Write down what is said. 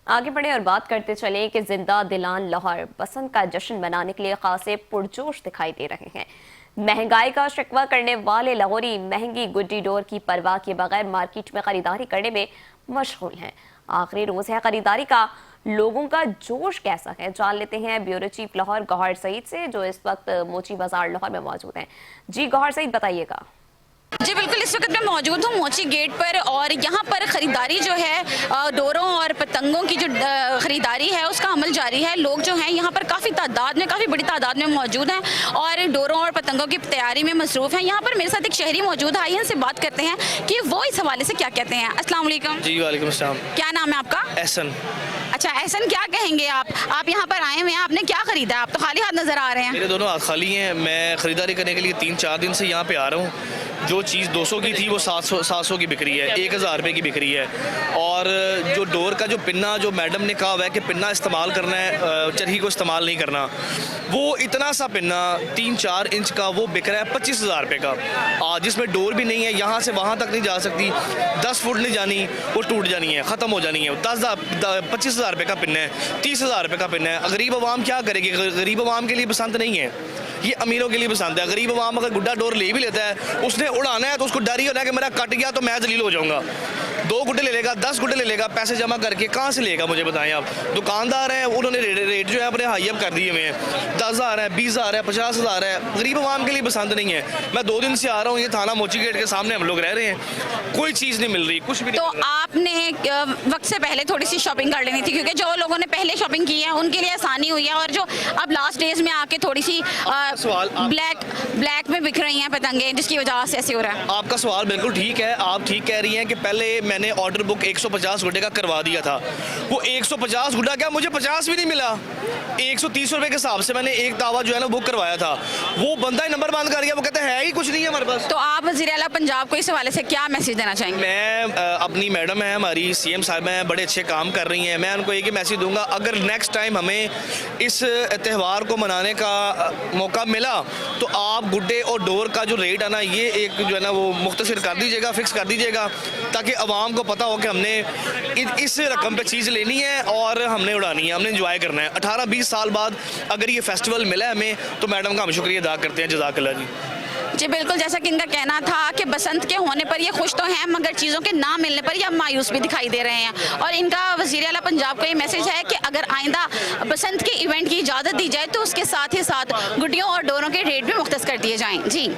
आगे बढ़े और बात करते चले कि जिंदा दिलान लाहौर बसंत का जश्न मनाने के लिए खासे पुरजोश दिखाई दे रहे हैं। महंगाई का शिकवा करने वाले लाहौरी महंगी गुड्डी डोर की परवाह किए बगैर मार्केट में खरीदारी करने में मशगूल हैं। आखिरी रोज है खरीदारी का, लोगों का जोश कैसा है जान लेते हैं ब्यूरो चीफ लाहौर गौहर सईद से, जो इस वक्त मोची बाजार लाहौर में मौजूद हैं। जी गौहर सईद, बताइएगा। जी बिल्कुल, इस वक्त मैं मौजूद हूँ मोची गेट पर और यहाँ पर ख़रीदारी जो है डोरों और पतंगों की जो ख़रीदारी है उसका अमल जारी है। लोग जो हैं यहाँ पर काफ़ी बड़ी तादाद में मौजूद हैं और डोरों और पतंगों की तैयारी में मसरूफ़ हैं। यहाँ पर मेरे साथ एक शहरी मौजूद है, आइए इनसे बात करते हैं कि वो इस हवाले से क्या कहते हैं। अस्सलाम वालेकुम। जी वालेकुम अस्सलाम। क्या नाम है आपका? एहसन। अच्छा एहसन, क्या कहेंगे आप यहाँ पर आए हुए हैं, आपने क्या ख़रीदा? आप तो खाली हाथ नज़र आ रहे हैं। मेरे दोनों हाथ खाली हैं। मैं ख़रीदारी करने के लिए 3-4 दिन से यहाँ पे आ रहा हूँ। जो चीज़ 200 की थी वो 700 की बिक रही है, 1000 रुपये की बिक रही है। और जो डोर का जो पिन्ना, जो मैडम ने कहा हुआ है कि पिन्ना इस्तेमाल करना है, चरखी को इस्तेमाल नहीं करना, वो इतना सा पिन्ना 3-4 इंच का वो बिक रहा है 25,000 रुपये का, जिसमें डोर भी नहीं है, यहाँ से वहाँ तक नहीं जा सकती, 10 फुट नहीं जानी, वो टूट जानी है, ख़त्म हो जानी है। 25,000 रुपये का पिन है, 30,000 रुपये का पिन है। गरीब आवाम क्या करेगी? गरीब आवाम के लिए पसंद नहीं है, ये अमीरों के लिए पसंद है। गरीब आवाम अगर गुड्डा डोर ले भी लेता है, उसने उड़ाना है तो उसको डर ही होना है कि मेरा कट गया तो मैं जलील हो जाऊंगा। 2 गुड्डे ले लेगा, 10 गुड्डे ले लेगा, पैसे जमा करके कहाँ से लेगा? मुझे बताएं आप। दुकानदार हैं, उन्होंने रेट जो है अपने हाई अप कर दिए हुए हैं। 10,000 है, 20,000 है, 50,000 है। गरीब आवाम के लिए पसंद नहीं है। मैं 2 दिन से आ रहा हूँ, ये थाना मोची गेट के सामने हम लोग रह रहे हैं, कोई चीज़ नहीं मिल रही, कुछ भी नहीं। तो आपने वक्त से पहले थोड़ी सी शॉपिंग कर लेनी थी, क्योंकि जो लोगों ने पहले शॉपिंग की है उनके लिए आसानी हुई है, और जो अब लास्ट डेज में आके थोड़ी सी ब्लैक में बिक रही हैं पतंगे, जिसकी वजह से ऐसे हो रहा है। आपका सवाल बिल्कुल ठीक है। आप ठीक कह रही हैं कि पहले मैंने ऑर्डर बुक 150 गुड्डे का करवा दिया था। वो 150 गुड्डा क्या, मुझे 50 भी नहीं मिला। 130 रुपये के हिसाब से मैंने एक दावा जो है ना बुक करवाया था, वो बंदा ही नंबर बंद कर गया। वो कहता है ही कुछ नहीं है हमारे पास। तो आप वज़ीर आला पंजाब को इस हवाले से क्या मैसेज देना चाहेंगे? मैं अपनी मैडम है, हमारी CM साहब हैं, बड़े अच्छे काम कर रही हैं। मैं उनको एक ही मैसेज दूंगा, अगर नेक्स्ट टाइम हमें इस त्यौहार को मनाने का मौका मिला तो आप गुड्डे और डोर का जो रेट है ना, ये एक जो है ना वो मुख्तसर कर दीजिएगा, फिक्स कर दीजिएगा, ताकि आवाम को पता हो कि हमने इस रकम पे चीज़ लेनी है और हमने उड़ानी है, हमने इंजॉय करना है। 18-20 साल बाद अगर ये फेस्टिवल मिला है हमें, तो मैडम का हम शुक्रिया अदा करते हैं। जज़ाकल्लाह जी। जी बिल्कुल, जैसा कि इनका कहना था कि बसंत के होने पर ये खुश तो हैं, मगर चीज़ों के ना मिलने पर ये मायूस भी दिखाई दे रहे हैं। और इनका वज़ीर आला पंजाब को ये मैसेज है कि अगर आइंदा बसंत के इवेंट की इजाज़त दी जाए तो उसके साथ ही साथ गुड्डियों और डोरों के रेट भी मुख्तस कर दिए जाएँ। जी।